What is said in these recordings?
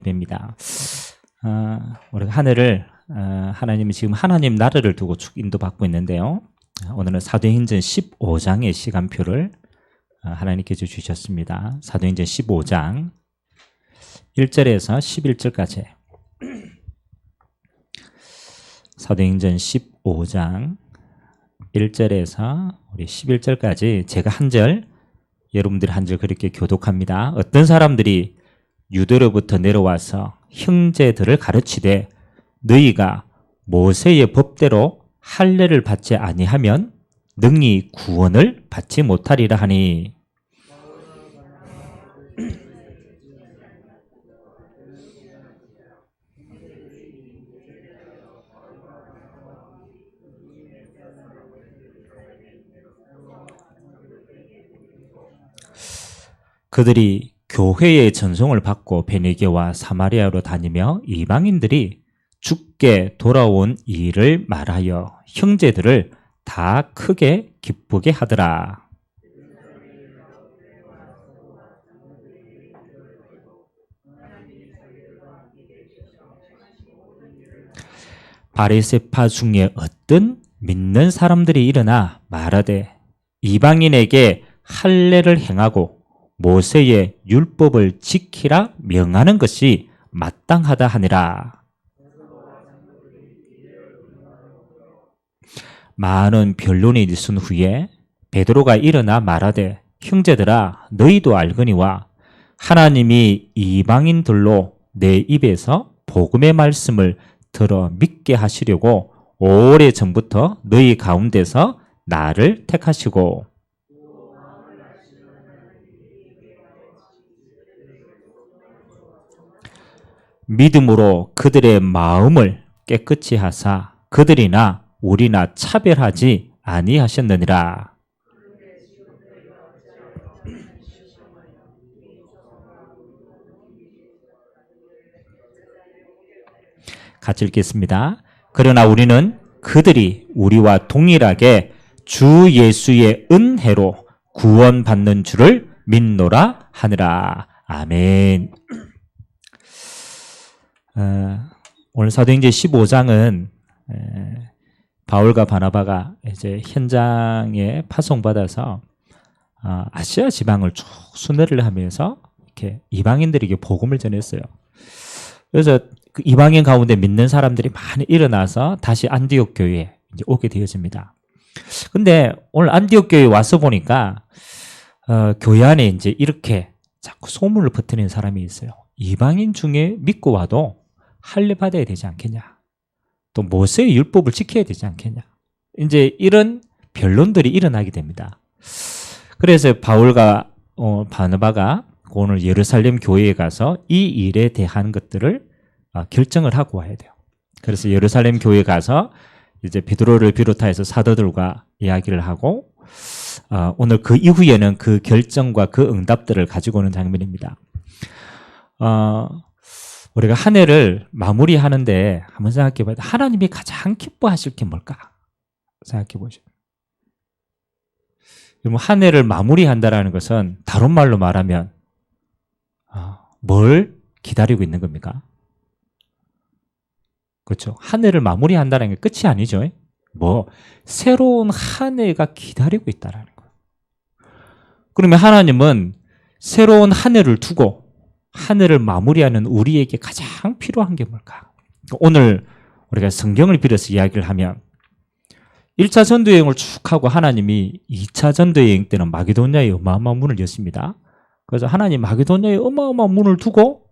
됩니다. 우리가 한 해를 하나님이 지금 하나님 나라를 두고 쭉 인도받고 있는데요. 오늘은 사도행전 15장의 시간표를 하나님께서 주셨습니다. 사도행전 15장 1절에서 11절까지. 사도행전 15장 1절에서 우리 11절까지 제가 한 절, 여러분들이 한 절 그렇게 교독합니다. 어떤 사람들이 유대로부터 내려와서 형제들을 가르치되 너희가 모세의 법대로 할례를 받지 아니하면 능히 구원을 받지 못하리라 하니, 그들이 교회의 전송을 받고 베니게와 사마리아로 다니며 이방인들이 죽게 돌아온 일을 말하여 형제들을 다 크게 기쁘게 하더라. 바리새파 중에 어떤 믿는 사람들이 일어나 말하되 이방인에게 할례를 행하고 모세의 율법을 지키라 명하는 것이 마땅하다 하니라. 많은 변론이 있은 후에 베드로가 일어나 말하되 형제들아 너희도 알거니와 하나님이 이방인들로 내 입에서 복음의 말씀을 들어 믿게 하시려고 오래전부터 너희 가운데서 나를 택하시고 믿음으로 그들의 마음을 깨끗이 하사 그들이나 우리나 차별하지 아니하셨느니라. 같이 읽겠습니다. 그러나 우리는 그들이 우리와 동일하게 주 예수의 은혜로 구원받는 줄을 믿노라 하느라. 아멘. 오늘 사도행전 15장은 바울과 바나바가 이제 현장에 파송받아서 아시아 지방을 쭉 순회를 하면서 이렇게 이방인들에게 복음을 전했어요. 그래서 그 이방인 가운데 믿는 사람들이 많이 일어나서 다시 안디옥 교회에 이제 오게 되어집니다. 근데 오늘 안디옥 교회에 와서 보니까 교회 안에 이제 이렇게 자꾸 소문을 퍼뜨리는 사람이 있어요. 이방인 중에 믿고 와도 할례 받아야 되지 않겠냐? 또 모세의 율법을 지켜야 되지 않겠냐? 이제 이런 변론들이 일어나게 됩니다. 그래서 바울과 바나바가 오늘 예루살렘 교회에 가서 이 일에 대한 것들을 결정을 하고 와야 돼요. 그래서 예루살렘 교회에 가서 이제 베드로를 비롯해서 사도들과 이야기를 하고 오늘 그 이후에는 그 결정과 그 응답들을 가지고 오는 장면입니다. 우리가 한 해를 마무리하는데 한번 생각해 봐요. 하나님이 가장 기뻐하실 게 뭘까? 생각해 보죠. 한 해를 마무리한다라는 것은 다른 말로 말하면 뭘 기다리고 있는 겁니까? 그렇죠. 한 해를 마무리한다는 게 끝이 아니죠. 새로운 한 해가 기다리고 있다라는 거예요. 그러면 하나님은 새로운 한 해를 두고 한 해를 마무리하는 우리에게 가장 필요한 게 뭘까? 오늘 우리가 성경을 빌어서 이야기를 하면 1차 전도여행을 쭉 하고 하나님이 2차 전도여행 때는 마게도냐의 어마어마한 문을 여십니다. 그래서 하나님 마게도냐의 어마어마한 문을 두고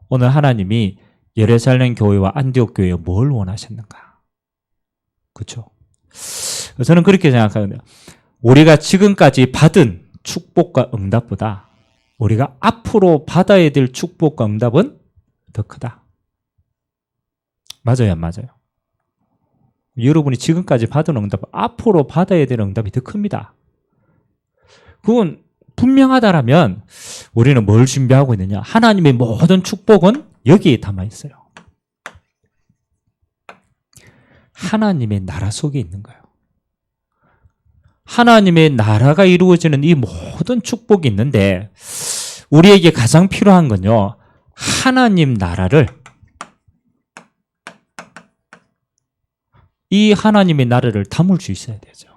오늘 하나님이 예루살렘 교회와 안디옥 교회에 뭘 원하셨는가? 그렇죠? 저는 그렇게 생각하는데요. 우리가 지금까지 받은 축복과 응답보다 우리가 앞으로 받아야 될 축복과 응답은 더 크다. 맞아요, 안 맞아요? 여러분이 지금까지 받은 응답, 앞으로 받아야 될 응답이 더 큽니다. 그건 분명하다라면 우리는 뭘 준비하고 있느냐? 하나님의 모든 축복은 여기에 담아 있어요. 하나님의 나라 속에 있는 거예요. 하나님의 나라가 이루어지는 이 모든 축복이 있는데 우리에게 가장 필요한 건요, 하나님 나라를, 이 하나님의 나라를 담을 수 있어야 되죠.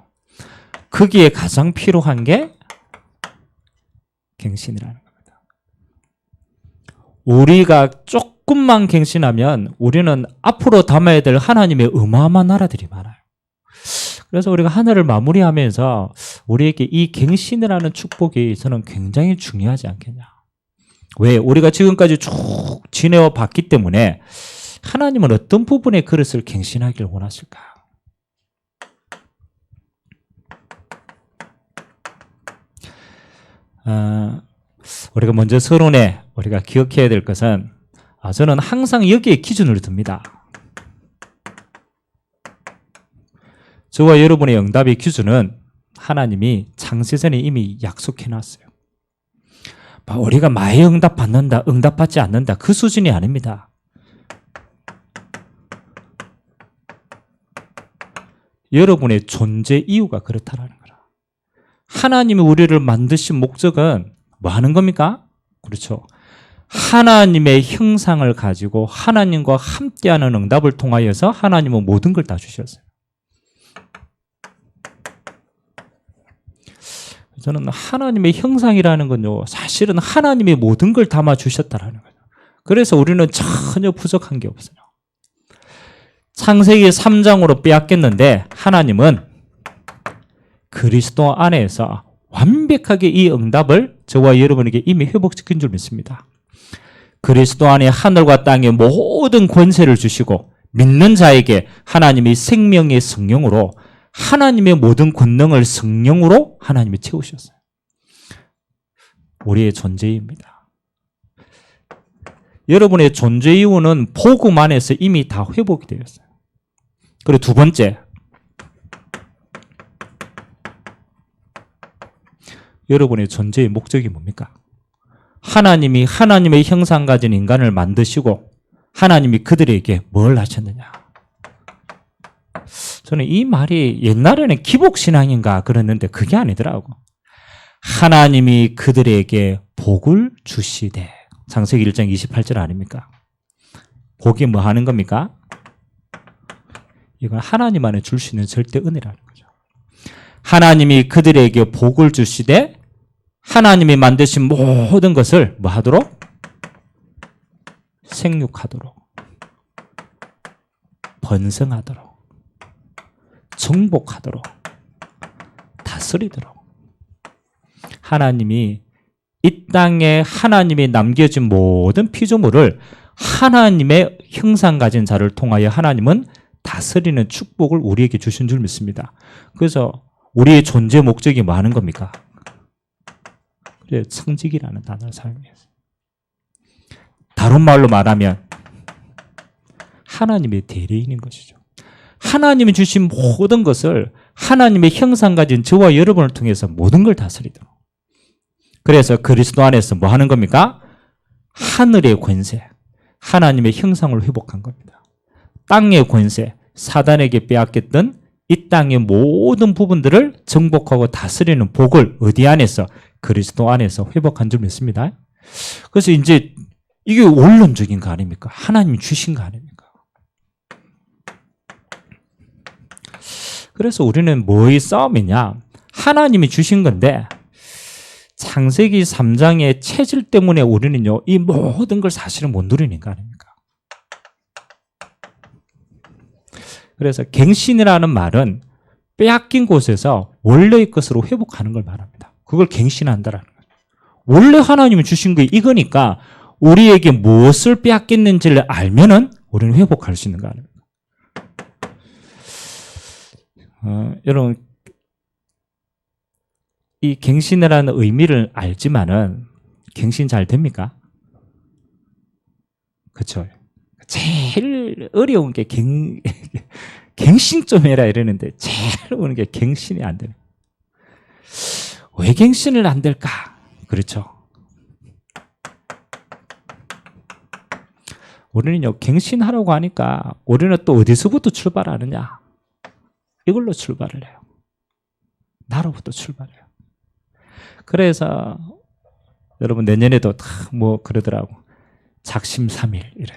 거기에 가장 필요한 게 갱신이라는 겁니다. 우리가 조금만 갱신하면 우리는 앞으로 담아야 될 하나님의 어마어마한 나라들이 많아요. 그래서 우리가 하늘을 마무리하면서 우리에게 이 갱신이라는 축복이 저는 굉장히 중요하지 않겠냐. 왜? 우리가 지금까지 쭉 지내어 봤기 때문에 하나님은 어떤 부분의 그릇을 갱신하기를 원하실까? 우리가 먼저 서론에 우리가 기억해야 될 것은, 저는 항상 여기에 기준을 둡니다. 저와 여러분의 응답의 기준은 하나님이 창세전에 이미 약속해 놨어요. 우리가 마에 응답받는다, 응답받지 않는다, 그 수준이 아닙니다. 여러분의 존재 이유가 그렇다라는 거라. 하나님이 우리를 만드신 목적은 뭐 하는 겁니까? 그렇죠. 하나님의 형상을 가지고 하나님과 함께하는 응답을 통하여서 하나님은 모든 걸 다 주셨어요. 저는 하나님의 형상이라는 건요, 사실은 하나님의 모든 걸 담아 주셨다라는 거죠. 그래서 우리는 전혀 부족한 게 없어요. 창세기 3장으로 빼앗겼는데 하나님은 그리스도 안에서 완벽하게 이 응답을 저와 여러분에게 이미 회복시킨 줄 믿습니다. 그리스도 안에 하늘과 땅의 모든 권세를 주시고 믿는 자에게 하나님이 생명의 성령으로 하나님의 모든 권능을 성령으로 하나님이 채우셨어요. 우리의 존재입니다. 여러분의 존재 이유는 복음 안에서 이미 다 회복이 되었어요. 그리고 두 번째, 여러분의 존재의 목적이 뭡니까? 하나님이 하나님의 형상 가진 인간을 만드시고 하나님이 그들에게 뭘 하셨느냐? 저는 이 말이 옛날에는 기복신앙인가 그랬는데 그게 아니더라고. 하나님이 그들에게 복을 주시되. 창세기 1장 28절 아닙니까? 복이 뭐 하는 겁니까? 이건 하나님 안에 줄 수 있는 절대 은혜라는 거죠. 하나님이 그들에게 복을 주시되 하나님이 만드신 모든 것을 뭐 하도록? 생육하도록, 번성하도록, 정복하도록, 다스리도록. 하나님이 이 땅에 하나님이 남겨진 모든 피조물을 하나님의 형상 가진 자를 통하여 하나님은 다스리는 축복을 우리에게 주신 줄 믿습니다. 그래서 우리의 존재 목적이 뭐 하는 겁니까? 그래, 성직이라는 단어를 사용했어요. 다른 말로 말하면 하나님의 대리인인 것이죠. 하나님이 주신 모든 것을 하나님의 형상 가진 저와 여러분을 통해서 모든 걸 다스리도록. 그래서 그리스도 안에서 뭐 하는 겁니까? 하늘의 권세, 하나님의 형상을 회복한 겁니다. 땅의 권세, 사단에게 빼앗겼던 이 땅의 모든 부분들을 정복하고 다스리는 복을 어디 안에서? 그리스도 안에서 회복한 줄 믿습니다. 그래서 이제 이게 원론적인 거 아닙니까? 하나님이 주신 거 아닙니까? 그래서 우리는 뭐의 싸움이냐? 하나님이 주신 건데 창세기 3장의 체질 때문에 우리는요, 이 모든 걸 사실은 못 누리는 거 아닙니까? 그래서 갱신이라는 말은 빼앗긴 곳에서 원래의 것으로 회복하는 걸 말합니다. 그걸 갱신한다라는 거죠. 원래 하나님이 주신 게 이거니까 우리에게 무엇을 빼앗겼는지를 알면은 우리는 회복할 수 있는 거 아닙니까? 여러분, 이 갱신이라는 의미를 알지만은 갱신 잘 됩니까? 그렇죠. 제일 어려운 게 갱신 좀 해라 이러는데 제일 어려운 게 갱신이 안 되는. 왜 갱신을 안 될까? 그렇죠. 우리는요, 갱신하라고 하니까 우리는 또 어디서부터 출발하느냐? 이걸로 출발을 해요. 나로부터 출발해요. 그래서 여러분 내년에도 다 뭐 그러더라고. 작심삼일 이래.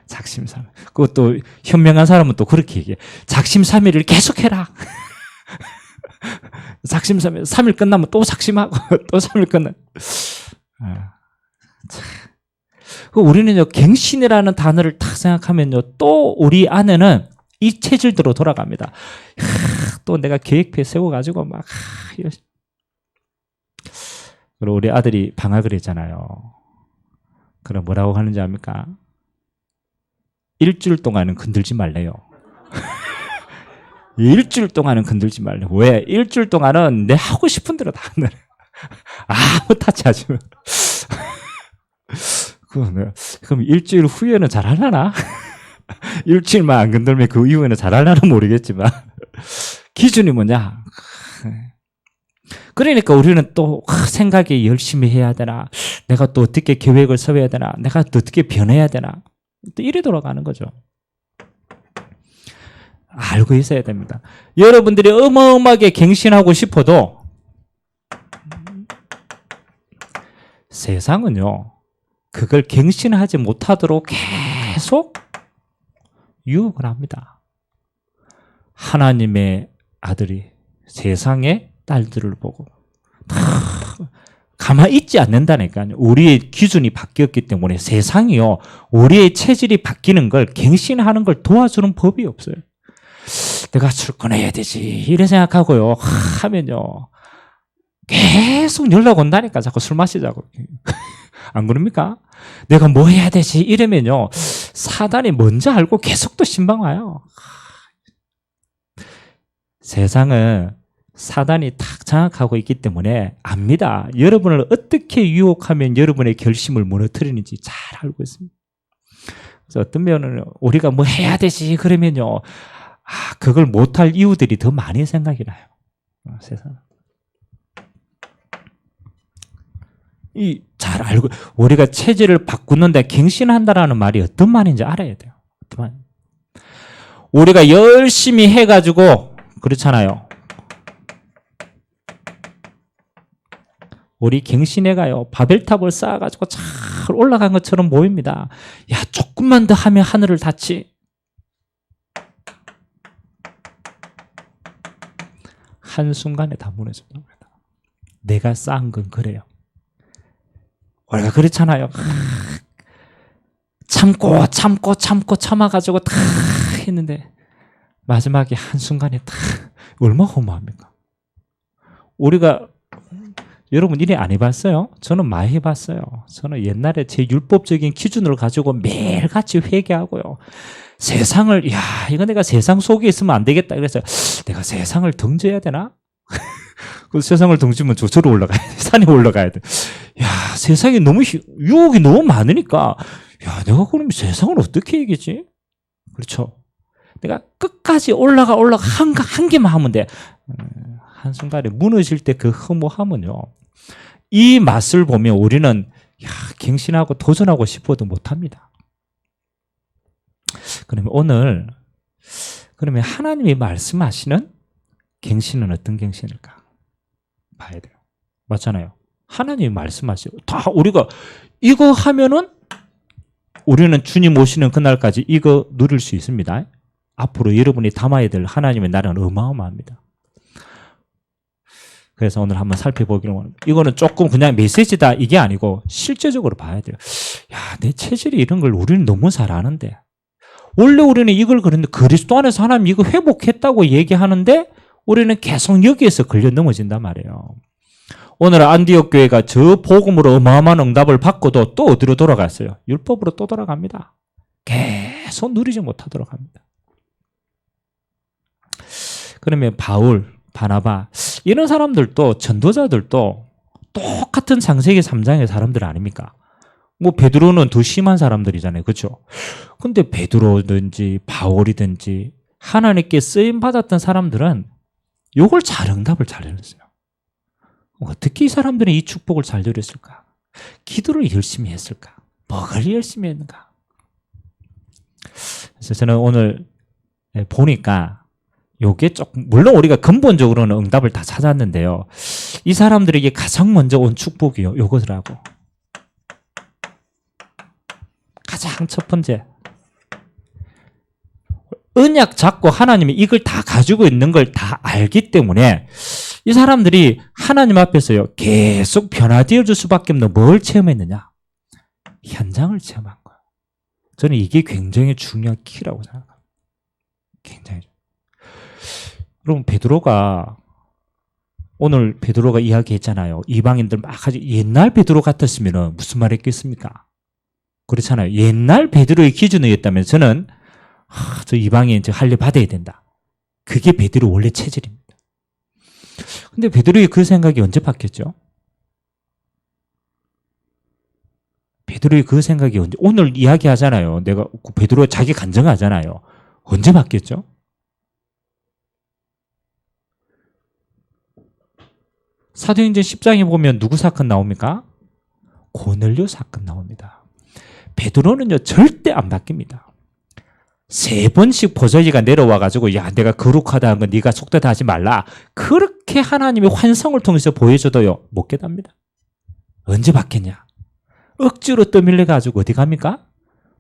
작심삼일. 그것도 현명한 사람은 또 그렇게 얘기해. 작심삼일을 계속해라. 작심삼일. 3일 끝나면 또 작심하고 또 3일 끝나. 우리는요, 갱신이라는 단어를 딱 생각하면요, 또 우리 안에는 이 체질대로 돌아갑니다. 또 내가 계획표 세워가지고 막, 그리고 우리 아들이 방학을 했잖아요. 그럼 뭐라고 하는지 압니까? 일주일 동안은 건들지 말래요. 일주일 동안은 건들지 말래. 왜? 일주일 동안은 내 하고 싶은 대로 다 한다. 아무 타치하지 마. 그럼 일주일 후에는 잘하려나? 일주일만 안 건들면 그 이후에는 잘하려나 모르겠지만 기준이 뭐냐? 그러니까 우리는 또 생각이 열심히 해야 되나? 내가 또 어떻게 계획을 세워야 되나? 내가 또 어떻게 변해야 되나? 또 이래 돌아가는 거죠. 알고 있어야 됩니다. 여러분들이 어마어마하게 갱신하고 싶어도 세상은요, 그걸 갱신하지 못하도록 계속 유혹을 합니다. 하나님의 아들이 세상의 딸들을 보고 가만히 있지 않는다니까요. 우리의 기준이 바뀌었기 때문에 세상이요, 우리의 체질이 바뀌는 걸 갱신하는 걸 도와주는 법이 없어요. 내가 출근해야 되지 이래 생각하고요 하면요 계속 연락 온다니까. 자꾸 술 마시자고. 안 그럽니까? 내가 뭐 해야 되지 이러면요 사단이 먼저 알고 계속 또 신방 와요. 세상은 사단이 딱 장악하고 있기 때문에 압니다. 여러분을 어떻게 유혹하면 여러분의 결심을 무너뜨리는지 잘 알고 있습니다. 그래서 어떤 면은 우리가 뭐 해야 되지 그러면요 그걸 못할 이유들이 더 많이 생각이 나요. 세상. 잘 알고, 우리가 체질을 바꾸는데 갱신한다라는 말이 어떤 말인지 알아야 돼요. 우리가 열심히 해가지고, 그렇잖아요. 우리 갱신해가요. 바벨탑을 쌓아가지고 잘 올라간 것처럼 보입니다. 야, 조금만 더 하면 하늘을 닿지. 한순간에 다 무너집니다. 내가 쌓은 건 그래요. 우리가 그렇잖아요. 참아가지고 다 했는데 마지막에 한순간에 다 얼마나 허무합니까? 우리가 여러분 이래 안 해봤어요? 저는 많이 해봤어요. 저는 옛날에 제 율법적인 기준을 가지고 매일같이 회개하고요. 세상을, 이거 내가 세상 속에 있으면 안 되겠다. 그래서 내가 세상을 등져야 되나? 그 세상을 등지면 저쪽으로 올라가야 돼. 산에 올라가야 돼. 세상에 너무 유혹이 너무 많으니까, 내가 그러면 세상을 어떻게 이기지? 그렇죠. 내가 끝까지 올라가 한 개만 하면 돼. 한순간에 무너질 때 그 허무함은요. 이 맛을 보면 우리는 갱신하고 도전하고 싶어도 못합니다. 그러면 하나님이 말씀하시는 갱신은 어떤 갱신일까? 봐야 돼요. 맞잖아요. 하나님이 말씀하시고 다 우리가 이거 하면은 우리는 주님 오시는 그날까지 이거 누릴 수 있습니다. 앞으로 여러분이 담아야 될 하나님의 나라는 어마어마합니다. 그래서 오늘 한번 살펴보기로 합니다. 이거는 조금 그냥 메시지다 이게 아니고 실제적으로 봐야 돼요. 내 체질이 이런 걸 우리는 너무 잘 아는데 원래 우리는 이걸 그런데 그리스도 안에서 하나님 이거 회복했다고 얘기하는데 우리는 계속 여기에서 걸려 넘어진단 말이에요. 오늘 안디옥 교회가 저 복음으로 어마어마한 응답을 받고도 또 어디로 돌아갔어요? 율법으로 또 돌아갑니다. 계속 누리지 못하도록 합니다. 그러면 바울, 바나바 이런 사람들도 전도자들도 똑같은 창세기 3장의 사람들 아닙니까? 뭐 베드로는 더 심한 사람들이잖아요. 그렇죠? 근데 베드로든지 바울이든지 하나님께 쓰임 받았던 사람들은 요걸 잘 응답을 잘 해냈어요. 어떻게 이 사람들이 이 축복을 잘 누렸을까? 기도를 열심히 했을까? 뭐를 열심히 했는가? 그래서 저는 오늘 보니까 요게 조금, 물론 우리가 근본적으로는 응답을 다 찾았는데요. 이 사람들에게 가장 먼저 온 축복이요. 요거더라고. 가장 첫 번째, 언약 잡고 하나님이 이걸 다 가지고 있는 걸 다 알기 때문에 이 사람들이 하나님 앞에서요 계속 변화되어 줄 수밖에 없는 뭘 체험했느냐? 현장을 체험한 거예요. 저는 이게 굉장히 중요한 키라고 생각합니다. 굉장히. 여러분, 오늘 베드로가 이야기했잖아요. 이방인들 막 하지. 옛날 베드로 같았으면 무슨 말 했겠습니까? 그렇잖아요. 옛날 베드로의 기준이었다면 저는 저 이방인 할례 받아야 된다. 그게 베드로 원래 체질입니다. 근데 베드로의 그 생각이 언제 바뀌었죠? 베드로의 그 생각이 언제, 오늘 이야기하잖아요. 내가 베드로가 자기 간증하잖아요. 언제 바뀌었죠? 사도행전 10장에 보면 누구 사건 나옵니까? 고넬료 사건 나옵니다. 베드로는요 절대 안 바뀝니다. 3번씩 보저기가 내려와가지고 야 내가 거룩하다는 거 네가 속되다 하지 말라. 그렇게 하나님의 환상을 통해서 보여줘도요 못 깨닫습니다. 언제 바뀌었냐? 억지로 떠밀려가지고 어디 갑니까?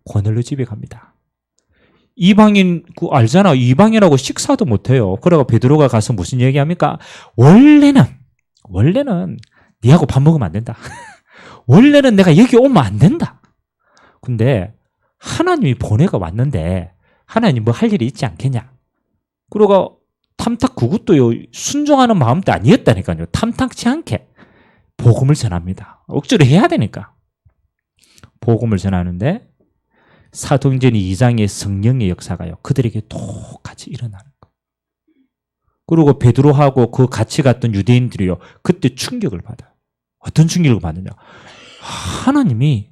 고넬료 집에 갑니다. 이방인 알잖아. 이방인하고 식사도 못해요. 그러고 베드로가 가서 무슨 얘기합니까? 원래는 니하고 밥 먹으면 안 된다. 원래는 내가 여기 오면 안 된다. 근데 하나님이 보내가 왔는데 하나님 뭐 할 일이 있지 않겠냐. 그러고 탐탁 그것도요 순종하는 마음도 아니었다니까요. 탐탁치 않게 복음을 전합니다. 억지로 해야 되니까 복음을 전하는데 사도행전 2장의 성령의 역사가요 그들에게 똑같이 일어나는 거예요. 그리고 베드로하고 그 같이 갔던 유대인들이요 그때 충격을 받아요. 어떤 충격을 받느냐? 하나님이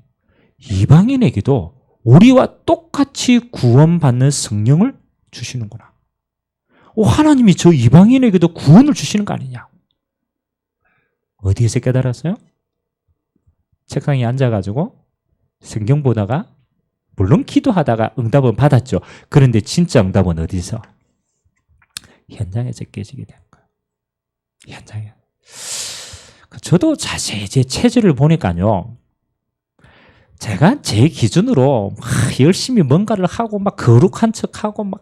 이방인에게도 우리와 똑같이 구원받는 성령을 주시는구나. 하나님이 저 이방인에게도 구원을 주시는 거 아니냐? 어디에서 깨달았어요? 책상에 앉아가지고 성경 보다가 물론 기도하다가 응답은 받았죠. 그런데 진짜 응답은 어디서? 현장에서 깨지게 된 거예요. 현장에. 저도 자세히 제 체질을 보니까요. 제가 제 기준으로 막 열심히 뭔가를 하고 막 거룩한 척하고 막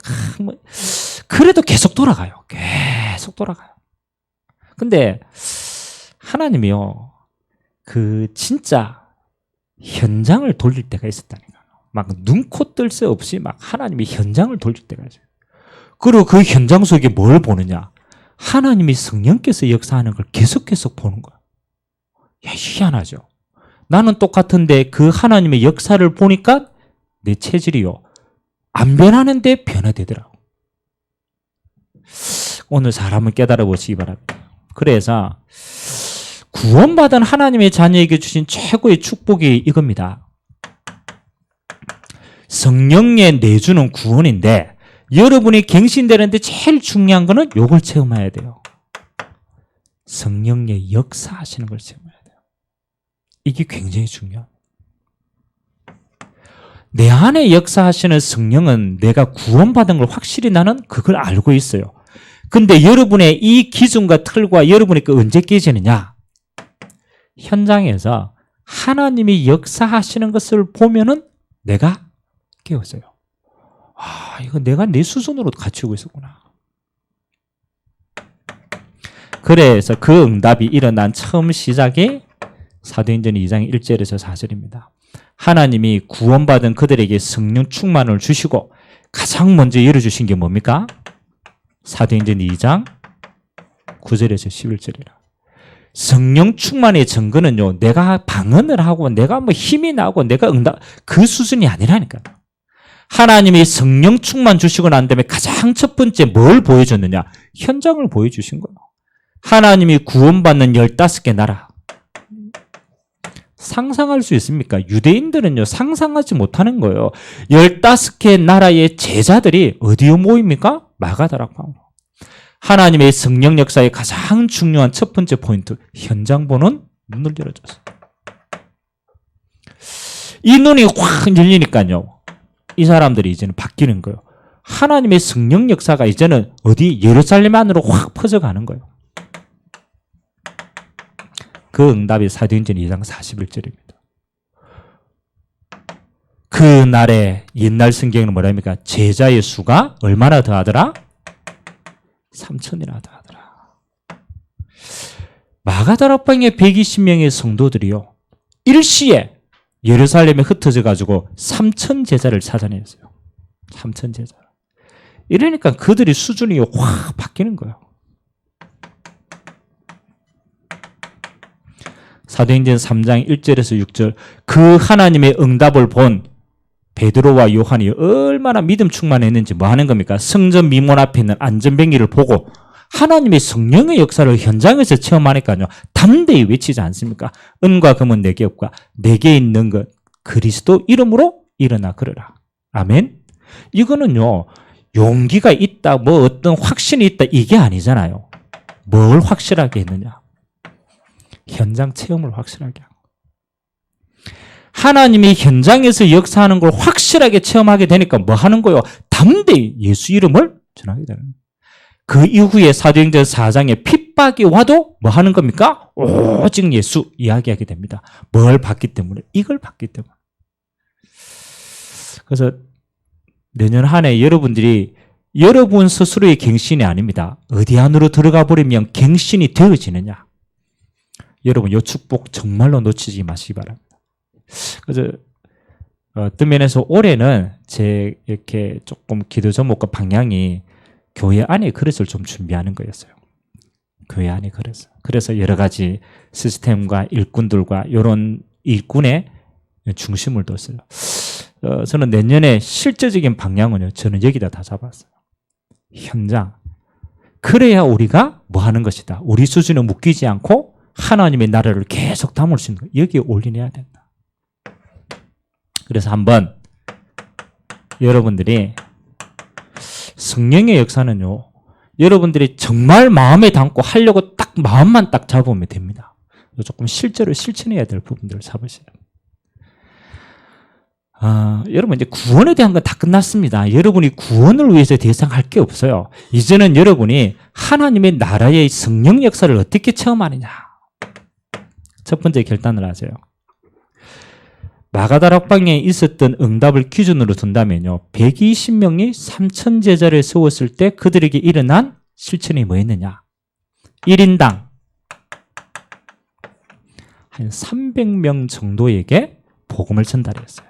그래도 계속 돌아가요. 계속 돌아가요. 근데 하나님이요. 그 진짜 현장을 돌릴 때가 있었다니까요. 막 눈코 뜰 새 없이 막 하나님이 현장을 돌릴 때가 있어요. 그리고 그 현장 속에 뭘 보느냐? 하나님이 성령께서 역사하는 걸 계속 보는 거야. 야, 희한하죠. 나는 똑같은데 그 하나님의 역사를 보니까 내 체질이요. 안 변하는데 변화되더라고. 오늘 사람을 깨달아 보시기 바랍니다. 그래서 구원받은 하나님의 자녀에게 주신 최고의 축복이 이겁니다. 성령의 내주는 구원인데 여러분이 갱신되는데 제일 중요한 거는 이걸 체험해야 돼요. 성령의 역사하시는 걸 체험해야 돼요. 이게 굉장히 중요해요. 내 안에 역사하시는 성령은 내가 구원받은 걸 확실히 나는 그걸 알고 있어요. 근데 여러분의 이 기준과 틀과 여러분이 언제 깨지느냐? 현장에서 하나님이 역사하시는 것을 보면은 내가 깨어져요. 이거 내가 내 수준으로 갖추고 있었구나. 그래서 그 응답이 일어난 처음 시작이 사도행전 2장 1절에서 4절입니다. 하나님이 구원받은 그들에게 성령 충만을 주시고 가장 먼저 열어주신 게 뭡니까? 사도행전 2장 9절에서 11절이라. 성령 충만의 증거는요, 내가 방언을 하고 내가 뭐 힘이 나고 내가 응답, 그 수준이 아니라니까요. 하나님이 성령 충만 주시고 난 다음에 가장 첫 번째 뭘 보여줬느냐? 현장을 보여주신 거예요. 하나님이 구원받는 15개 나라. 상상할 수 있습니까? 유대인들은요, 상상하지 못하는 거예요. 15개 나라의 제자들이 어디에 모입니까? 마가다락방으로. 하나님의 성령 역사의 가장 중요한 첫 번째 포인트, 현장 보는 눈을 열어줬어요. 이 눈이 확 열리니까요, 이 사람들이 이제는 바뀌는 거예요. 하나님의 성령 역사가 이제는 어디 예루살렘 안으로 확 퍼져가는 거예요. 그 응답이 사도행전 2장 41절입니다. 그날에 옛날 성경은 뭐랍니까? 제자의 수가 얼마나 더하더라? 3,000이나 더하더라. 마가다락방에 120명의 성도들이요, 일시에 예루살렘에 흩어져 가지고 3,000 제자를 찾아냈어요. 3,000 제자. 이러니까 그들의 수준이 확 바뀌는 거예요. 사도행전 3장 1절에서 6절, 그 하나님의 응답을 본 베드로와 요한이 얼마나 믿음 충만했는지 뭐 하는 겁니까? 성전 미문 앞에 있는 안전뱅이를 보고 하나님의 성령의 역사를 현장에서 체험하니까요, 담대히 외치지 않습니까? 은과 금은 내게 없고 내게 있는 것 그리스도 이름으로 일어나 걸으라. 아멘. 이거는요, 용기가 있다, 뭐 어떤 확신이 있다, 이게 아니잖아요. 뭘 확실하게 했느냐? 현장 체험을 확실하게 하고, 하나님이 현장에서 역사하는 걸 확실하게 체험하게 되니까 뭐 하는 거예요? 담대히 예수 이름을 전하게 되는 거예요. 그 이후에 사도행전 4장에 핍박이 와도 뭐 하는 겁니까? 오직 예수 이야기하게 됩니다. 뭘 받기 때문에? 이걸 받기 때문에. 그래서 내년 한 해 여러분들이 여러분 스스로의 갱신이 아닙니다. 어디 안으로 들어가 버리면 갱신이 되어지느냐. 여러분 이 축복 정말로 놓치지 마시기 바랍니다. 그래서 어떤 면에서 올해는 제 이렇게 조금 기도 제목과 방향이 교회 안에 그릇을 좀 준비하는 거였어요. 교회 안에 그릇을. 그래서 여러 가지 시스템과 일꾼들과 이런 일꾼의 중심을 뒀어요. 저는 내년에 실제적인 방향은요, 저는 여기다 다 잡았어요. 현장. 그래야 우리가 뭐 하는 것이다. 우리 수준에 묶이지 않고 하나님의 나라를 계속 담을 수 있는 거. 여기에 올인해야 된다. 그래서 한번 여러분들이 성령의 역사는요, 여러분들이 정말 마음에 담고 하려고 딱 마음만 딱 잡으면 됩니다. 조금 실제로 실천해야 될 부분들을 잡으셔야 돼요. 여러분 이제 구원에 대한 건 다 끝났습니다. 여러분이 구원을 위해서 대상할 게 없어요. 이제는 여러분이 하나님의 나라의 성령 역사를 어떻게 체험하느냐. 첫 번째 결단을 하세요. 마가다락방에 있었던 응답을 기준으로 둔다면요, 120명이 3,000 제자를 세웠을 때 그들에게 일어난 실천이 뭐였느냐? 1인당 한 300명 정도에게 복음을 전달했어요.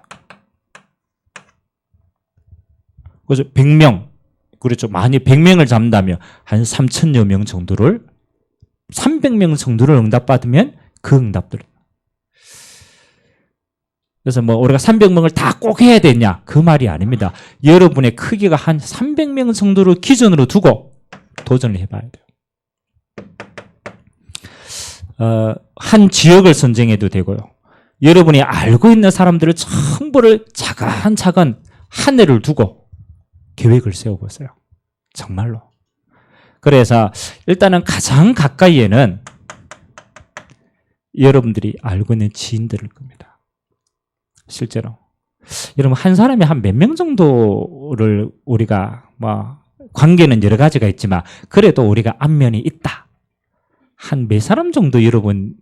그래서 100명, 그렇죠. 만약 100명을 잡는다면 한 3,000여 명 정도를, 300명 정도를 응답받으면 그 응답들. 그래서 뭐 우리가 300명을 다 꼭 해야 되냐? 그 말이 아닙니다. 여러분의 크기가 한 300명 정도를 기준으로 두고 도전을 해봐야 돼요. 한 지역을 선정해도 되고요. 여러분이 알고 있는 사람들을 전부를 차근차근 한 해를 두고 계획을 세워보세요. 정말로. 그래서 일단은 가장 가까이에는 여러분들이 알고 있는 지인들일 겁니다. 실제로. 여러분 한 사람이 한 몇 명 정도를 우리가 뭐 관계는 여러 가지가 있지만 그래도 우리가 안면이 있다. 한 몇 사람 정도 여러분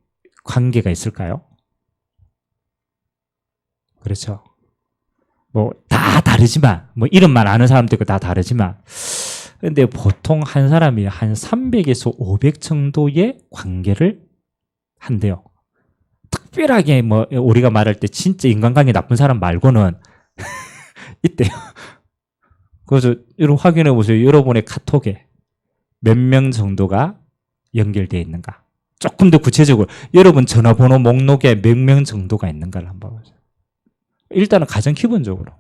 관계가 있을까요? 그렇죠. 뭐 다 다르지만 뭐 이름만 아는 사람도 있고 다 다르지만 근데 보통 한 사람이 한 300에서 500 정도의 관계를 한대요. 특별하게 뭐 우리가 말할 때 진짜 인간관계 나쁜 사람 말고는 있대요. 그래서 여러분 확인해 보세요. 여러분의 카톡에 몇 명 정도가 연결되어 있는가. 조금 더 구체적으로 여러분 전화번호 목록에 몇 명 정도가 있는가를 한번 보세요. 일단은 가장 기본적으로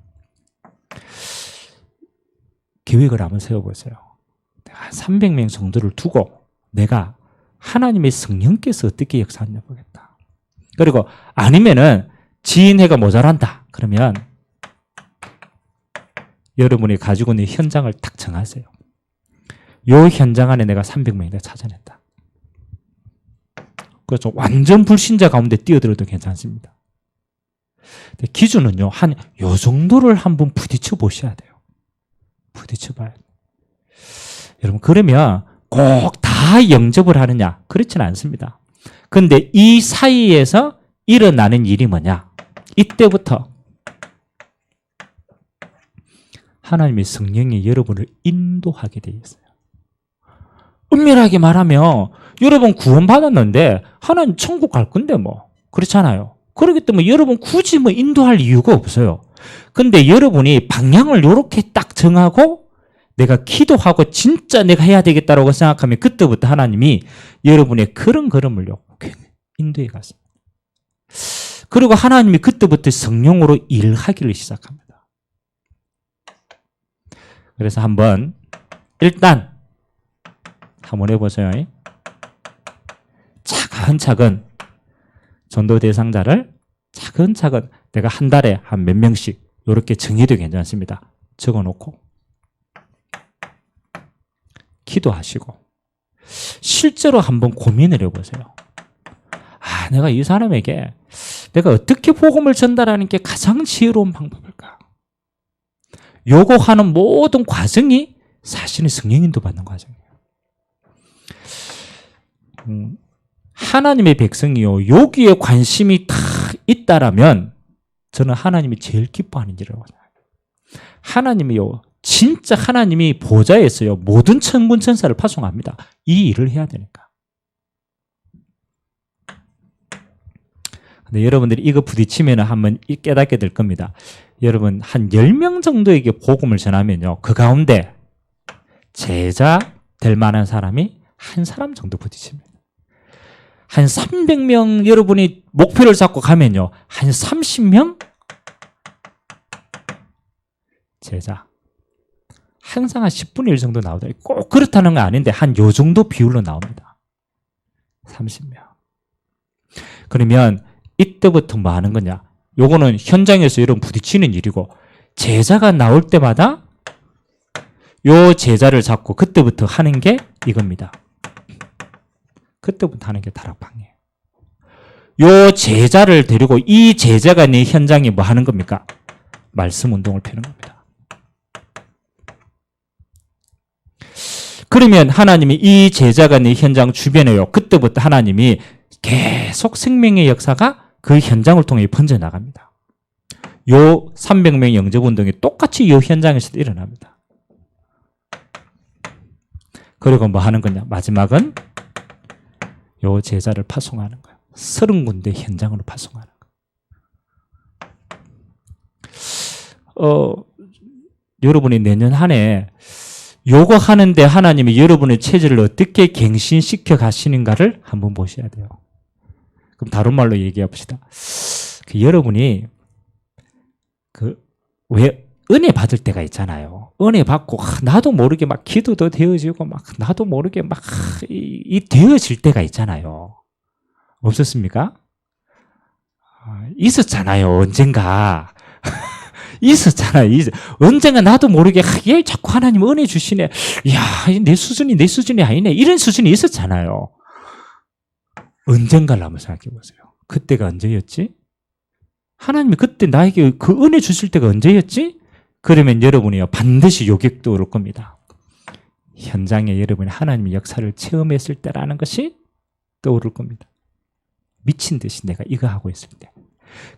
계획을 한번 세워보세요. 한 300명 정도를 두고 내가 하나님의 성령께서 어떻게 역사하냐 보겠다. 그리고 아니면은 지인회가 모자란다. 그러면 여러분이 가지고 있는 현장을 딱 정하세요. 요 현장 안에 내가 300명이나 찾아낸다. 그래서 완전 불신자 가운데 뛰어들어도 괜찮습니다. 기준은요, 한 요 정도를 한번 부딪혀 보셔야 돼요. 부딪혀 봐야 돼요. 여러분, 그러면 꼭 다 영접을 하느냐? 그렇지는 않습니다. 근데 이 사이에서 일어나는 일이 뭐냐? 이때부터 하나님의 성령이 여러분을 인도하게 되어 있어요. 엄밀하게 말하면 여러분 구원받았는데 하나님 천국 갈 건데 뭐 그렇잖아요. 그렇기 때문에 여러분 굳이 뭐 인도할 이유가 없어요. 근데 여러분이 방향을 이렇게 딱 정하고 내가 기도하고 진짜 내가 해야 되겠다라고 생각하면 그때부터 하나님이 여러분의 그런 걸음을요 인도해 갔습니다. 그리고 하나님이 그때부터 성령으로 일하기를 시작합니다. 그래서 한번 일단 한번 해보세요. 차근차근 전도 대상자를 차근차근 내가 한 달에 한 몇 명씩 이렇게 정해도 괜찮습니다. 적어놓고 기도하시고 실제로 한번 고민을 해보세요. 아, 내가 이 사람에게 내가 어떻게 복음을 전달하는 게 가장 지혜로운 방법일까? 요거 하는 모든 과정이 사실은 성령 인도 받는 과정이에요. 하나님의 백성이요 여기에 관심이 다 있다라면 저는 하나님이 제일 기뻐하는 일이라고 생각해요. 하나님이요 진짜 하나님이 보좌에서요 모든 천군 천사를 파송합니다. 이 일을 해야 되니까. 근데 여러분들이 이거 부딪히면 한번 깨닫게 될 겁니다. 여러분 한 10명 정도에게 복음을 전하면요 그 가운데 제자 될 만한 사람이 한 사람 정도 부딪힙니다. 한 300명 여러분이 목표를 잡고 가면요 한 30명 제자 항상 한 10분의 1 정도 나오다. 꼭 그렇다는 건 아닌데 한 요 정도 비율로 나옵니다. 30명. 그러면 이때부터 뭐 하는 거냐? 요거는 현장에서 여러분 부딪히는 일이고 제자가 나올 때마다 요 제자를 잡고 그때부터 하는 게 이겁니다. 그때부터 하는 게 다락방이에요. 요 제자를 데리고 이 제자가 내 현장에 뭐 하는 겁니까? 말씀 운동을 펴는 겁니다. 그러면 하나님이 이 제자가 내 현장 주변에요. 그때부터 하나님이 계속 생명의 역사가 그 현장을 통해 번져나갑니다. 요 300명 영접운동이 똑같이 이 현장에서도 일어납니다. 그리고 뭐 하는 거냐? 마지막은 요 제자를 파송하는 거예요. 30군데 현장으로 파송하는 거예요. 여러분이 내년 한 해 요거 하는데 하나님이 여러분의 체질을 어떻게 갱신시켜 가시는가를 한번 보셔야 돼요. 그럼 다른 말로 얘기해 봅시다. 여러분이 왜 은혜 받을 때가 있잖아요. 은혜 받고 나도 모르게 막 기도도 되어지고 막 나도 모르게 막 되어질 때가 있잖아요. 없었습니까? 있었잖아요. 언젠가. 있었잖아요. 언젠가 나도 모르게 얘 자꾸 하나님 은혜 주시네. 이야, 내 수준이 아니네. 이런 수준이 있었잖아요. 언젠가를 한번 생각해 보세요. 그때가 언제였지? 하나님이 그때 나에게 그 은혜 주실 때가 언제였지? 그러면 여러분이요 반드시 요격 떠오를 겁니다. 현장에 여러분이 하나님의 역사를 체험했을 때라는 것이 떠오를 겁니다. 미친 듯이 내가 이거 하고 있을 때.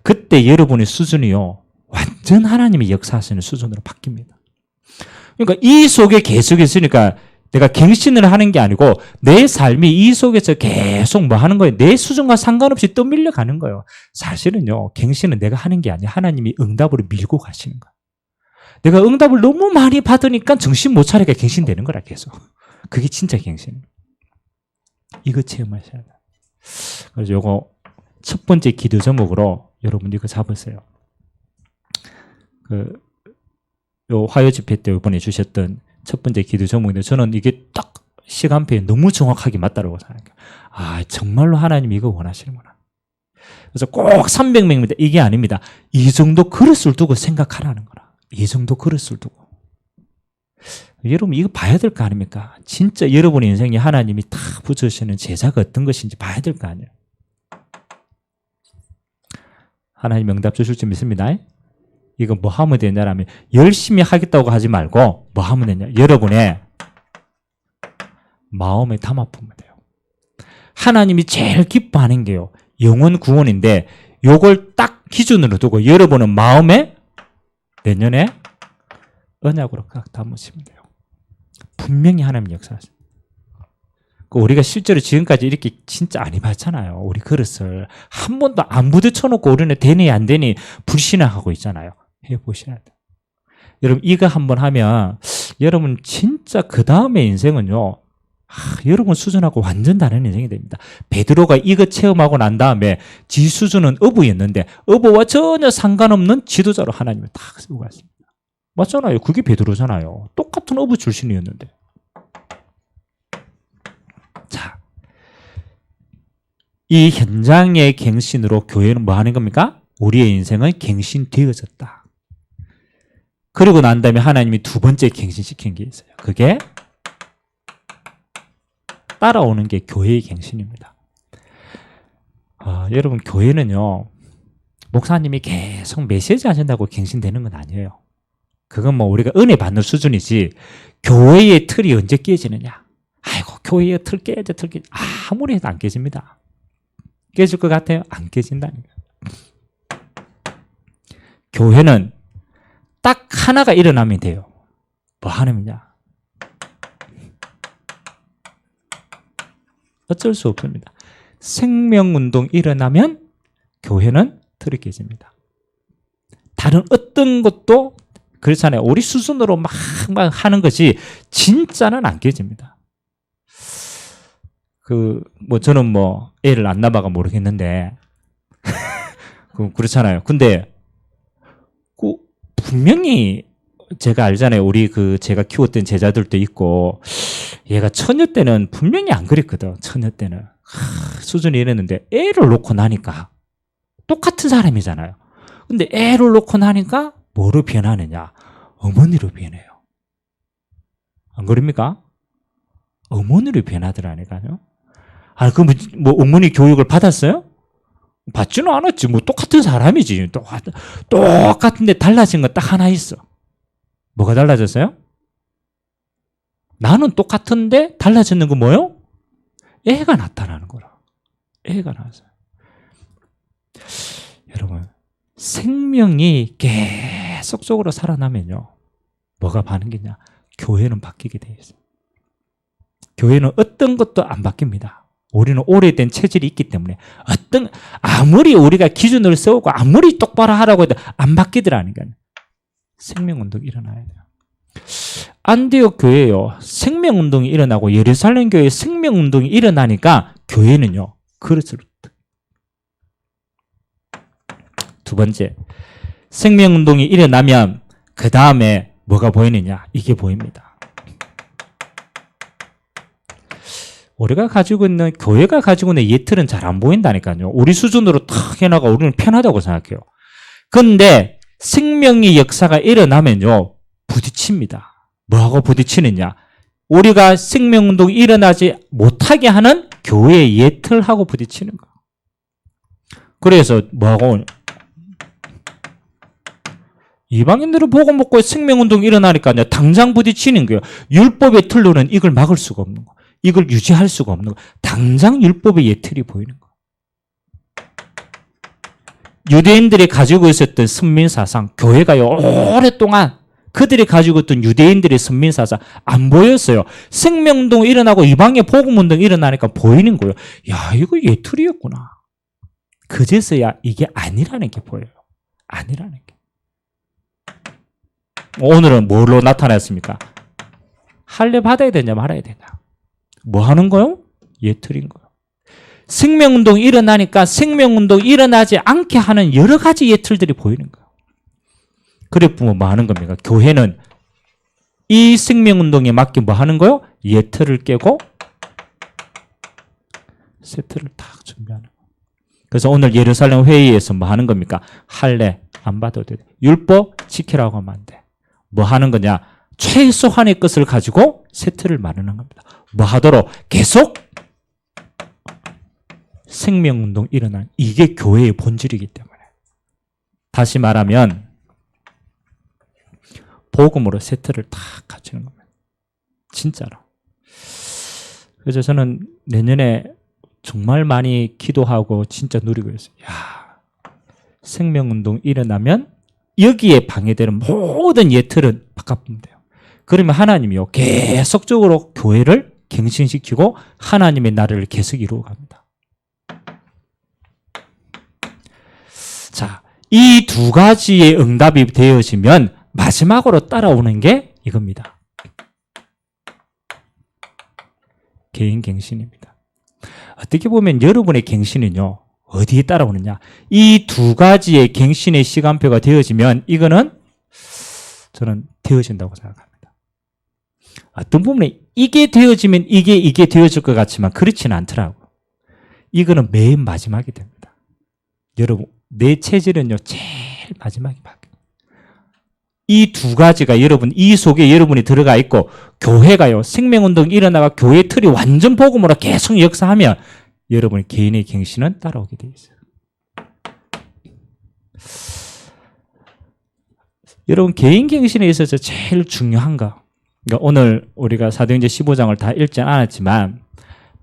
그때 여러분의 수준이요 완전 하나님이 역사하시는 수준으로 바뀝니다. 그러니까 이 속에 계속 있으니까 내가 갱신을 하는 게 아니고 내 삶이 이 속에서 계속 뭐 하는 거예요? 내 수준과 상관없이 떠밀려 가는 거예요. 사실은요 갱신은 내가 하는 게 아니에요. 하나님이 응답으로 밀고 가시는 거예요. 내가 응답을 너무 많이 받으니까 정신 못 차리게 갱신되는 거라 계속. 그게 진짜 갱신이에요. 이거 체험하셔야 돼요. 그래서 요거 첫 번째 기도 제목으로 여러분 이거 잡으세요. 요 화요 집회 때 이번에 주셨던 첫 번째 기도 제목인데 저는 이게 딱 시간표에 너무 정확하게 맞다고 생각해요. 아, 정말로 하나님이 이거 원하시는구나. 그래서 꼭 300명입니다. 이게 아닙니다. 이 정도 그릇을 두고 생각하라는 거라. 이 정도 그릇을 두고. 여러분 이거 봐야 될 거 아닙니까? 진짜 여러분의 인생에 하나님이 다 붙여주시는 제자가 어떤 것인지 봐야 될 거 아니에요. 하나님 응답 주실 줄 믿습니다. 이거 뭐 하면 되냐라면 열심히 하겠다고 하지 말고 뭐 하면 되냐. 여러분의 마음에 담아보면 돼요. 하나님이 제일 기뻐하는 게요. 영혼 구원인데 요걸 딱 기준으로 두고 여러분은 마음에 내년에 언약으로 각 담으시면 돼요. 분명히 하나님 역사하세요. 우리가 실제로 지금까지 이렇게 진짜 안 해봤잖아요. 우리 그릇을 한 번도 안 부딪혀놓고 우리는 되니 안 되니 불신앙하고 있잖아요. 해보셔야 돼요. 여러분 이거 한번 하면 여러분 진짜 그 다음의 인생은요. 여러분 수준하고 완전 다른 인생이 됩니다. 베드로가 이거 체험하고 난 다음에 지 수준은 어부였는데 어부와 전혀 상관없는 지도자로 하나님을 딱 세우고 갔습니다. 맞잖아요. 그게 베드로잖아요. 똑같은 어부 출신이었는데. 자, 이 현장의 갱신으로 교회는 뭐 하는 겁니까? 우리의 인생은 갱신되어졌다. 그리고 난 다음에 하나님이 두 번째 갱신시킨 게 있어요. 그게 따라오는 게 교회의 갱신입니다. 여러분 교회는요. 목사님이 계속 메시지 하신다고 갱신되는 건 아니에요. 그건 뭐 우리가 은혜 받는 수준이지 교회의 틀이 언제 깨지느냐. 아이고 교회의 틀 깨져. 아무리 해도 안 깨집니다. 깨질 것 같아요? 안 깨진다니까. 교회는 딱 하나가 일어나면 돼요. 뭐 하느냐? 어쩔 수 없습니다. 생명운동 일어나면 교회는 틀이 깨집니다. 다른 어떤 것도 그렇잖아요. 우리 수준으로 막 하는 것이 진짜는 안 깨집니다. 저는 애를 안 낳아가 모르겠는데 그렇잖아요. 근데 분명히 제가 알잖아요. 우리 제가 키웠던 제자들도 있고 얘가 처녀 때는 분명히 안 그랬거든. 처녀 때는 수준이 이랬는데 애를 놓고 나니까 똑같은 사람이잖아요. 근데 애를 놓고 나니까 뭐로 변하느냐? 어머니로 변해요. 안 그럽니까? 어머니로 변하더라니까요. 그럼 어머니 교육을 받았어요? 받지는 않았지. 똑같은 사람이지. 똑같은데 달라진 건 딱 하나 있어. 뭐가 달라졌어요? 나는 똑같은데 달라지는 건 뭐예요? 애가 나타나는 거라. 애가 나왔어요. 여러분, 생명이 계속적으로 살아나면요. 뭐가 바뀌느냐? 교회는 바뀌게 되어 있어요. 교회는 어떤 것도 안 바뀝니다. 우리는 오래된 체질이 있기 때문에 아무리 우리가 기준을 세우고 아무리 똑바로 하라고 해도 안 바뀌더라니까요. 생명운동이 일어나야 돼요. 안디옥 교회요. 생명운동이 일어나고 예루살렘 교회에 생명운동이 일어나니까 교회는요. 그릇을 두 번째, 생명운동이 일어나면 그 다음에 뭐가 보이느냐? 이게 보입니다. 우리가 가지고 있는 교회가 가지고 있는 예틀은 잘 안 보인다니까요. 우리 수준으로 탁 해나가 우리는 편하다고 생각해요. 그런데 생명의 역사가 일어나면요. 부딪힙니다. 뭐하고 부딪히느냐? 우리가 생명운동이 일어나지 못하게 하는 교회의 예틀하고 부딪히는 거. 그래서 뭐하고 이방인들은 보고 먹고 생명운동이 일어나니까요. 당장 부딪히는 거예요. 율법의 틀로는 이걸 막을 수가 없는 거. 이걸 유지할 수가 없는 거. 당장 율법의 예틀이 보이는 거. 유대인들이 가지고 있었던 선민사상, 교회가요 오랫동안 그들이 가지고 있던 유대인들의 선민사상 안 보였어요. 생명운동 일어나고 이방의 복음운동 일어나니까 보이는 거예요. 야, 이거 예틀이었구나. 그제서야 이게 아니라는 게 보여요. 아니라는 게. 오늘은 뭘로 나타났습니까? 할례 받아야 되냐 말아야 되냐. 뭐 하는 거요? 예틀인 거요. 생명운동이 일어나니까 생명운동이 일어나지 않게 하는 여러 가지 예틀들이 보이는 거예요. 그래 보면 뭐 하는 겁니까? 교회는 이 생명운동에 맞게 뭐 하는 거요? 예틀을 깨고 세트를 딱 준비하는 거예요. 그래서 오늘 예루살렘 회의에서 뭐 하는 겁니까? 할례 안 받아도 돼. 율법 지키라고 하면 안 돼. 뭐 하는 거냐? 최소한의 것을 가지고 세트를 마련한 겁니다. 뭐 하도록 계속 생명운동 일어난 이게 교회의 본질이기 때문에 다시 말하면 복음으로 세트를 딱 갖추는 겁니다. 진짜로. 그래서 저는 내년에 정말 많이 기도하고 진짜 누리고 있어요. 야, 생명운동 일어나면 여기에 방해되는 모든 예틀은 바꿔보면 돼요. 그러면 하나님이요 계속적으로 교회를 갱신시키고 하나님의 나라를 계속 이루어갑니다. 자, 이 두 가지의 응답이 되어지면 마지막으로 따라오는 게 이겁니다. 개인 갱신입니다. 어떻게 보면 여러분의 갱신은요 어디에 따라오느냐, 이 두 가지의 갱신의 시간표가 되어지면 이거는 저는 되어진다고 생각합니다. 어떤 부분에 이게 되어지면 이게 되어질 것 같지만 그렇지는 않더라고요. 이거는 맨 마지막이 됩니다. 여러분, 내 체질은요 제일 마지막에 바뀌어요. 이 두 가지가 여러분, 이 속에 여러분이 들어가 있고 교회가요 생명운동이 일어나가 교회 틀이 완전 복음으로 계속 역사하면 여러분의 개인의 갱신은 따라오게 되어 있어요. 여러분, 개인 갱신에 있어서 제일 중요한 거, 그러니까 오늘 우리가 사도행전 15장을 다 읽지 않았지만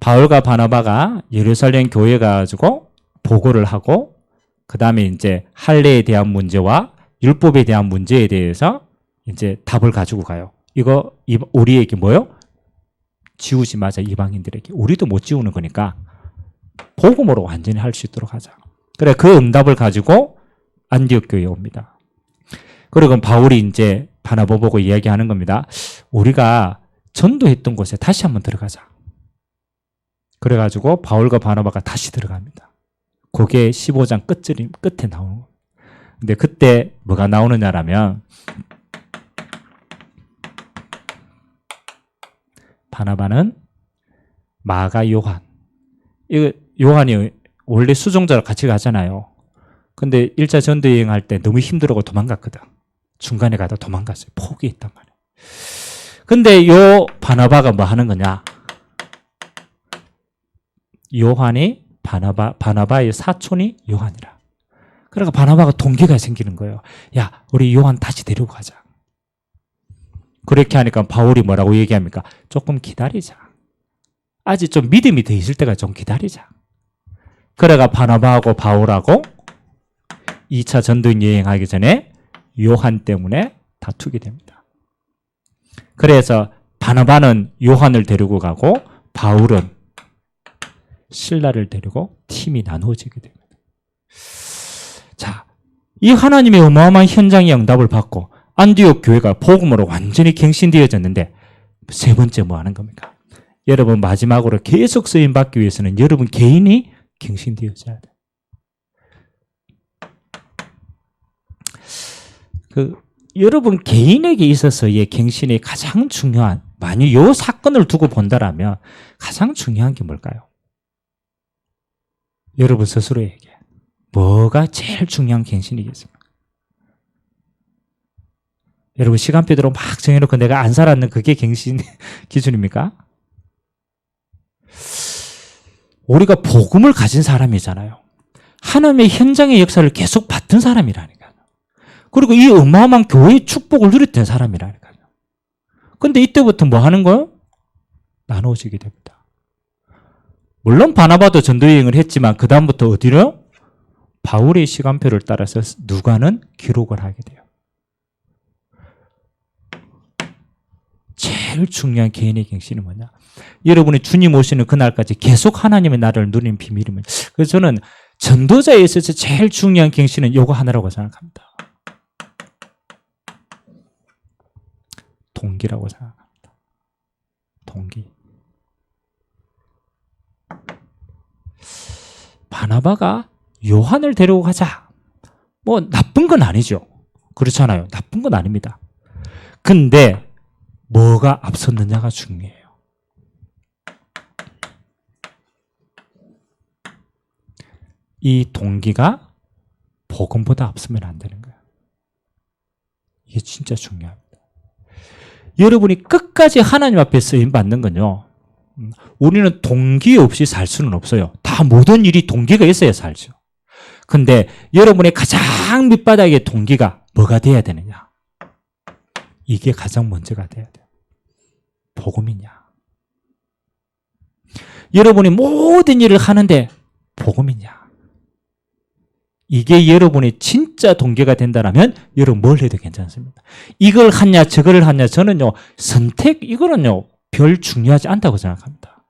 바울과 바나바가 예루살렘 교회에 가가지고 보고를 하고 그 다음에 이제 할례에 대한 문제와 율법에 대한 문제에 대해서 이제 답을 가지고 가요. 이거 우리에게 뭐요? 지우지 마자, 이방인들에게. 우리도 못 지우는 거니까 복음으로 완전히 할 수 있도록 하자. 그래, 그 응답을 가지고 안디옥 교회에 옵니다. 그리고 바울이 이제 바나바 보고 이야기하는 겁니다. 우리가 전도했던 곳에 다시 한번 들어가자. 그래가지고 바울과 바나바가 다시 들어갑니다. 그게 15장 끝에 나오는 거예요. 근데 그때 뭐가 나오느냐라면 바나바는 마가 요한, 이거 요한이 원래 수종자로 같이 가잖아요. 근데 1차 전도 여행할 때 너무 힘들어서 도망갔거든. 중간에 가다 도망갔어요. 포기했단 말이에요. 근데 요 바나바가 뭐 하는 거냐? 요한이 바나바의 사촌이 요한이라. 그러니까 바나바가 동기가 생기는 거예요. 야, 우리 요한 다시 데리고 가자. 그렇게 하니까 바울이 뭐라고 얘기합니까? 조금 기다리자. 아직 좀 믿음이 더 있을 때가 좀 기다리자. 그래가 바나바하고 바울하고 2차 전도 여행하기 전에 요한 때문에 다투게 됩니다. 그래서 바나바는 요한을 데리고 가고 바울은 실라를 데리고 팀이 나누어지게 됩니다. 자, 이 하나님의 어마어마한 현장의 응답을 받고 안디옥 교회가 복음으로 완전히 갱신되어졌는데 세 번째 뭐 하는 겁니까? 여러분, 마지막으로 계속 쓰임받기 위해서는 여러분 개인이 갱신되어져야 돼요. 여러분 개인에게 있어서의 갱신이 가장 중요한, 만약 이 사건을 두고 본다라면 가장 중요한 게 뭘까요? 여러분 스스로에게 뭐가 제일 중요한 갱신이겠습니까? 여러분 시간표대로 막 정해놓고 내가 안 살았는 그게 갱신 기준입니까? 우리가 복음을 가진 사람이잖아요. 하나님의 현장의 역사를 계속 받던 사람이라니까요. 그리고 이 어마어마한 교회의 축복을 누렸던 사람이라니까요. 근데 이때부터 뭐 하는 거예요? 나누어지게 됩니다. 물론 바나바도 전도여행을 했지만 그 다음부터 어디로요? 바울의 시간표를 따라서 누가는 기록을 하게 돼요. 제일 중요한 개인의 갱신은 뭐냐? 여러분이 주님 오시는 그날까지 계속 하나님의 나라를 누리는 비밀입니다. 그래서 저는 전도자에 있어서 제일 중요한 갱신은 요거 하나라고 생각합니다. 동기라고 생각합니다. 동기. 바나바가 요한을 데리고 가자. 뭐 나쁜 건 아니죠. 그렇잖아요. 나쁜 건 아닙니다. 근데 뭐가 앞섰느냐가 중요해요. 이 동기가 복음보다 앞서면 안 되는 거예요. 이게 진짜 중요합니다. 여러분이 끝까지 하나님 앞에 쓰임 받는 건요, 우리는 동기 없이 살 수는 없어요. 다 모든 일이 동기가 있어야 살죠. 근데 여러분의 가장 밑바닥의 동기가 뭐가 돼야 되느냐? 이게 가장 먼저가 돼야 돼요. 복음이냐? 여러분이 모든 일을 하는데 복음이냐? 이게 여러분의 진짜 동기가 된다면 여러분 뭘 해도 괜찮습니다. 이걸 하냐 저걸 하냐 저는요 선택 이거는요 별 중요하지 않다고 생각합니다.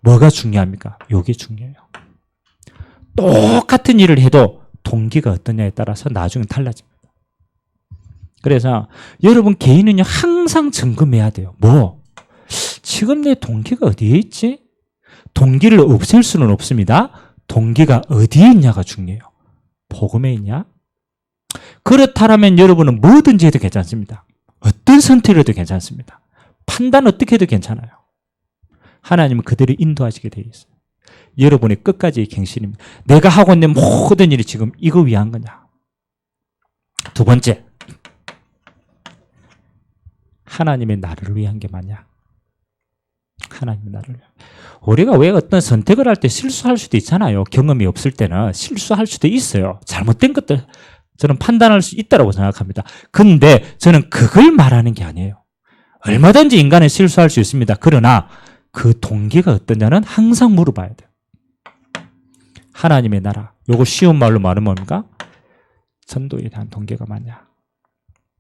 뭐가 중요합니까? 요게 중요해요. 똑같은 일을 해도 동기가 어떠냐에 따라서 나중에 달라집니다. 그래서 여러분 개인은요 항상 점검해야 돼요. 뭐? 지금 내 동기가 어디에 있지? 동기를 없앨 수는 없습니다. 동기가 어디에 있냐가 중요해요. 복음에 있냐? 그렇다면 여러분은 뭐든지 해도 괜찮습니다. 어떤 선택을 해도 괜찮습니다. 판단 어떻게 해도 괜찮아요. 하나님은 그들을 인도하시게 되어 있어요. 여러분의 끝까지의 갱신입니다. 내가 하고 있는 모든 일이 지금 이거 위한 거냐? 두 번째, 하나님의 나를 위한 게 맞냐? 하나님의 나를 위한. 우리가 왜 어떤 선택을 할 때 실수할 수도 있잖아요. 경험이 없을 때는 실수할 수도 있어요. 잘못된 것들 저는 판단할 수 있다고 생각합니다. 근데 저는 그걸 말하는 게 아니에요. 얼마든지 인간은 실수할 수 있습니다. 그러나 그 동기가 어떠냐는 항상 물어봐야 돼요. 하나님의 나라. 요거 쉬운 말로 말하면 뭡니까? 전도에 대한 동기가 맞냐?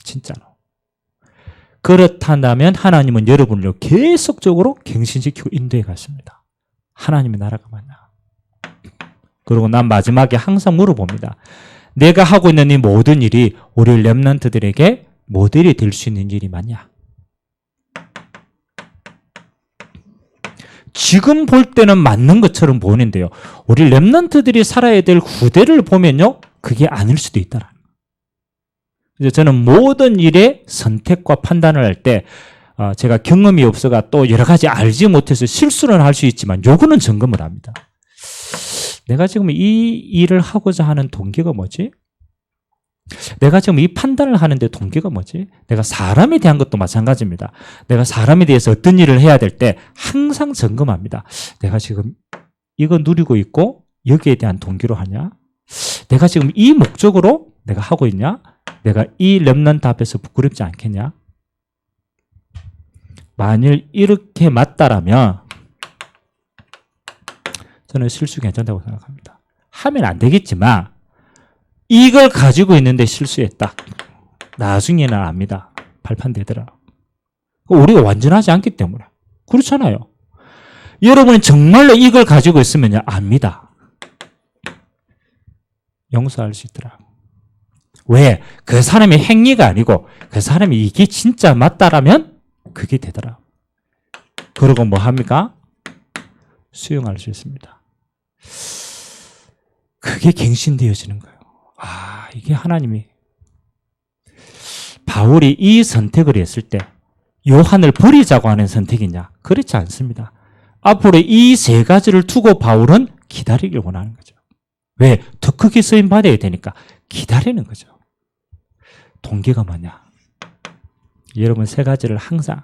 진짜로. 그렇다면 하나님은 여러분을 계속적으로 갱신시키고 인도해 갔습니다. 하나님의 나라가 맞냐? 그리고 난 마지막에 항상 물어봅니다. 내가 하고 있는 이 모든 일이 우리 렘넌트들에게 모델이 될 수 있는 일이 맞냐? 지금 볼 때는 맞는 것처럼 보이는데요. 우리 렘넌트들이 살아야 될 후대를 보면요. 그게 아닐 수도 있다라는 거예요. 그래서 저는 모든 일에 선택과 판단을 할 때 제가 경험이 없어가 또 여러 가지 알지 못해서 실수는 할 수 있지만 요거는 점검을 합니다. 내가 지금 이 일을 하고자 하는 동기가 뭐지? 내가 지금 이 판단을 하는데 동기가 뭐지? 내가 사람에 대한 것도 마찬가지입니다. 내가 사람에 대해서 어떤 일을 해야 될 때 항상 점검합니다. 내가 지금 이거 누리고 있고 여기에 대한 동기로 하냐? 내가 지금 이 목적으로 내가 하고 있냐? 내가 이 렘넌트 앞에서 부끄럽지 않겠냐? 만일 이렇게 맞다라면 저는 실수 괜찮다고 생각합니다. 하면 안 되겠지만 이걸 가지고 있는데 실수했다. 나중에는 압니다. 발판되더라. 우리가 완전하지 않기 때문에. 그렇잖아요. 여러분이 정말로 이걸 가지고 있으면 압니다. 용서할 수 있더라. 왜? 그 사람의 행위가 아니고 그 사람이 이게 진짜 맞다라면 그게 되더라. 그러고 뭐 합니까? 수용할 수 있습니다. 그게 갱신되어지는 거예요. 이게 하나님이. 바울이 이 선택을 했을 때 요한을 버리자고 하는 선택이냐? 그렇지 않습니다. 앞으로 이 세 가지를 두고 바울은 기다리길 원하는 거죠. 왜? 더 크게 쓰임 받아야 되니까 기다리는 거죠. 동기가 뭐냐? 여러분 세 가지를 항상.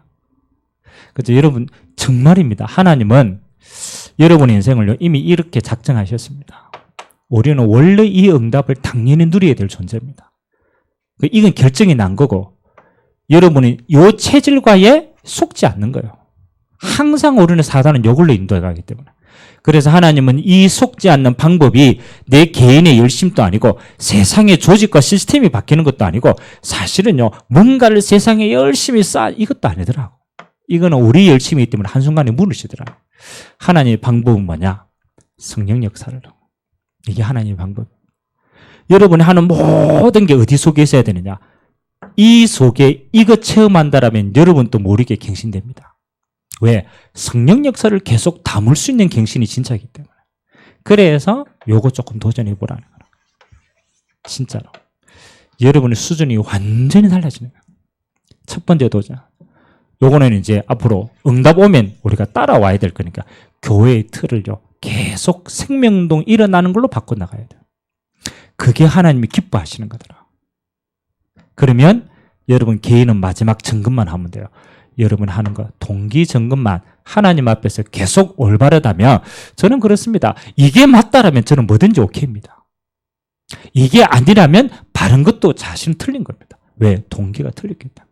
그죠? 여러분 정말입니다. 하나님은 여러분의 인생을 이미 이렇게 작정하셨습니다. 우리는 원래 이 응답을 당연히 누려야 될 존재입니다. 이건 결정이 난 거고 여러분이 이 체질과에 속지 않는 거예요. 항상 우리는 사단은 이걸로 인도해 가기 때문에. 그래서 하나님은 이 속지 않는 방법이 내 개인의 열심도 아니고 세상의 조직과 시스템이 바뀌는 것도 아니고 사실은요 뭔가를 세상에 열심히 이것도 아니더라고. 이거는 우리 열심이기 때문에 한순간에 무너지더라고. 하나님의 방법은 뭐냐? 성령 역사를. 이게 하나님의 방법. 여러분이 하는 모든 게 어디 속에 있어야 되느냐? 이 속에 이거 체험한다라면 여러분도 모르게 갱신됩니다. 왜? 성령 역사를 계속 담을 수 있는 갱신이 진짜이기 때문에. 그래서 요거 조금 도전해보라는 거예요. 진짜로. 여러분의 수준이 완전히 달라지는 거예요. 첫 번째 도전. 요거는 이제 앞으로 응답 오면 우리가 따라와야 될 거니까 교회의 틀을요. 계속 생명동 일어나는 걸로 바꿔나가야 돼요. 그게 하나님이 기뻐하시는 거더라. 그러면 여러분 개인은 마지막 점검만 하면 돼요. 여러분 하는 거 동기 점검만 하나님 앞에서 계속 올바르다면 저는 그렇습니다. 이게 맞다라면 저는 뭐든지 오케이입니다. 이게 아니라면 바른 것도 자신은 틀린 겁니다. 왜? 동기가 틀렸기 때문에.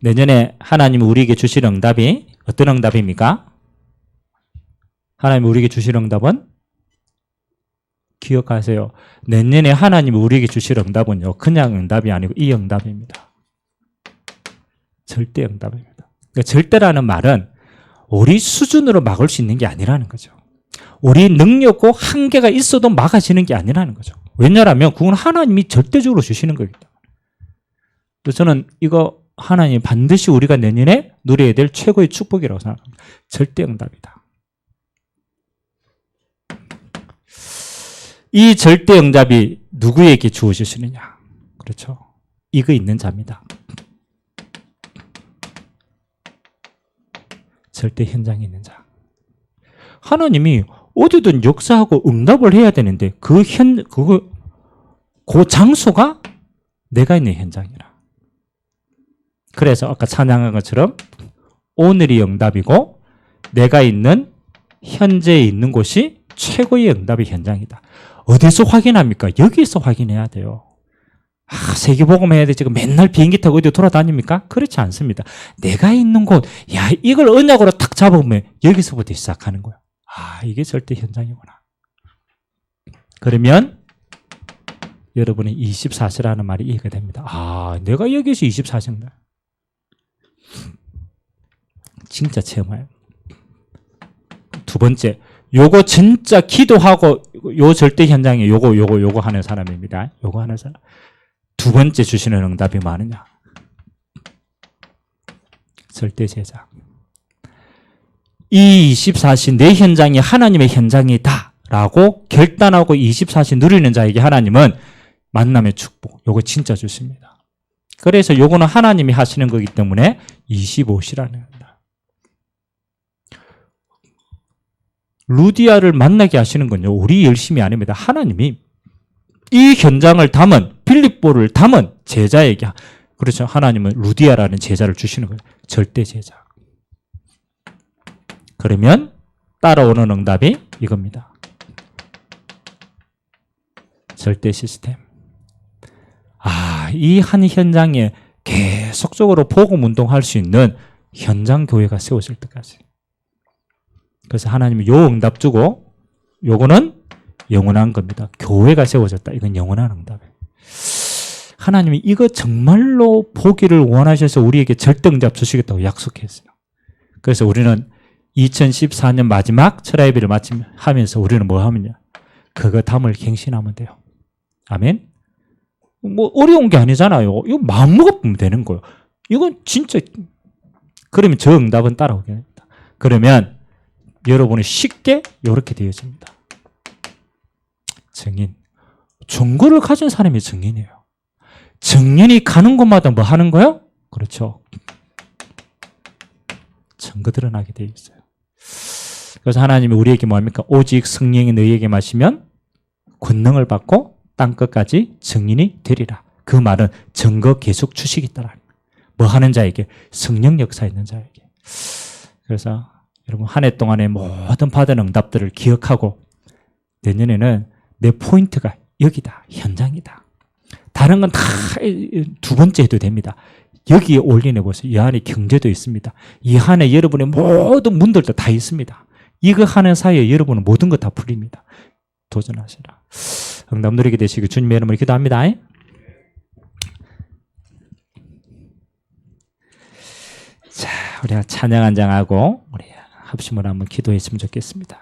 내년에 하나님이 우리에게 주실 응답이 어떤 응답입니까? 하나님이 우리에게 주실 응답은 기억하세요. 내년에 하나님이 우리에게 주실 응답은요, 그냥 응답이 아니고 이 응답입니다. 절대 응답입니다. 그러니까 절대라는 말은 우리 수준으로 막을 수 있는 게 아니라는 거죠. 우리 능력과 한계가 있어도 막아지는 게 아니라는 거죠. 왜냐하면 그건 하나님이 절대적으로 주시는 거기 때문에. 그래서 저는 이거 하나님이 반드시 우리가 내년에 누려야 될 최고의 축복이라고 생각합니다. 절대 응답이다. 이 절대 응답이 누구에게 주어지시느냐? 그렇죠. 이거 있는 자입니다. 절대 현장에 있는 자. 하나님이 어디든 역사하고 응답을 해야 되는데 그 장소가 내가 있는 현장이라. 그래서 아까 찬양한 것처럼 오늘이 응답이고 내가 있는 현재에 있는 곳이 최고의 응답의 현장이다. 어디서 확인합니까? 여기서 확인해야 돼요. 세계복음 해야 돼. 지금 맨날 비행기 타고 어디 돌아다닙니까? 그렇지 않습니다. 내가 있는 곳, 이걸 언약으로 탁 잡으면 여기서부터 시작하는 거예요. 이게 절대 현장이구나. 그러면 여러분의 24시라는 말이 이해가 됩니다. 내가 여기서 24시인가? 진짜 체험해요. 두 번째, 요거 진짜 기도하고 요 절대 현장에 요거 하는 사람입니다. 요거 하는 사람. 두 번째 주시는 응답이 뭐느냐? 절대 제자. 이 24시 내 현장이 하나님의 현장이다 라고 결단하고 24시 누리는 자에게 하나님은 만남의 축복, 요거 진짜 주십니다. 그래서 요거는 하나님이 하시는 거기 때문에 25시라는 겁니다. 루디아를 만나게 하시는 건요, 우리 열심이 아닙니다. 하나님이 이 현장을 담은, 빌립보를 담은 제자에게, 그렇죠. 하나님은 루디아라는 제자를 주시는 거예요. 절대 제자. 그러면 따라오는 응답이 이겁니다. 절대 시스템. 이 한 현장에 계속적으로 복음 운동할 수 있는 현장 교회가 세워질 때까지. 그래서 하나님이 요 응답 주고 요거는 영원한 겁니다. 교회가 세워졌다. 이건 영원한 응답이에요. 하나님이 이거 정말로 보기를 원하셔서 우리에게 절대 응답 주시겠다고 약속했어요. 그래서 우리는 2014년 마지막 철야예배를 마치면서 우리는 뭐 하면요? 그거 담을 갱신하면 돼요. 아멘? 어려운 게 아니잖아요. 이거 마음 먹으면 되는 거예요. 이건 진짜, 그러면 저 응답은 따라오게 됩니다. 그러면 여러분이 쉽게 이렇게 되어집니다. 증인. 증거를 가진 사람이 증인이에요. 증인이 가는 곳마다 뭐 하는 거예요? 그렇죠. 증거 드러나게 되어 있어요. 그래서 하나님이 우리에게 뭐합니까? 오직 성령이 너희에게 마시면 권능을 받고 땅끝까지 증인이 되리라. 그 말은 증거 계속 주시겠다라는 거예요. 뭐 하는 자에게? 성령 역사 있는 자에게. 그래서 여러분 한 해 동안의 모든 받은 응답들을 기억하고 내년에는 내 포인트가 여기다. 현장이다. 다른 건 다 두 번째 해도 됩니다. 여기에 올려내보세요. 이 안에 경제도 있습니다. 이 안에 여러분의 모든 문들도 다 있습니다. 이거 하는 사이에 여러분은 모든 거 다 풀립니다. 도전하시라. 응답 누리게 되시길 주님의 이름으로 기도합니다. 자, 우리가 찬양 한 장하고 우리 합심을 한번 기도했으면 좋겠습니다.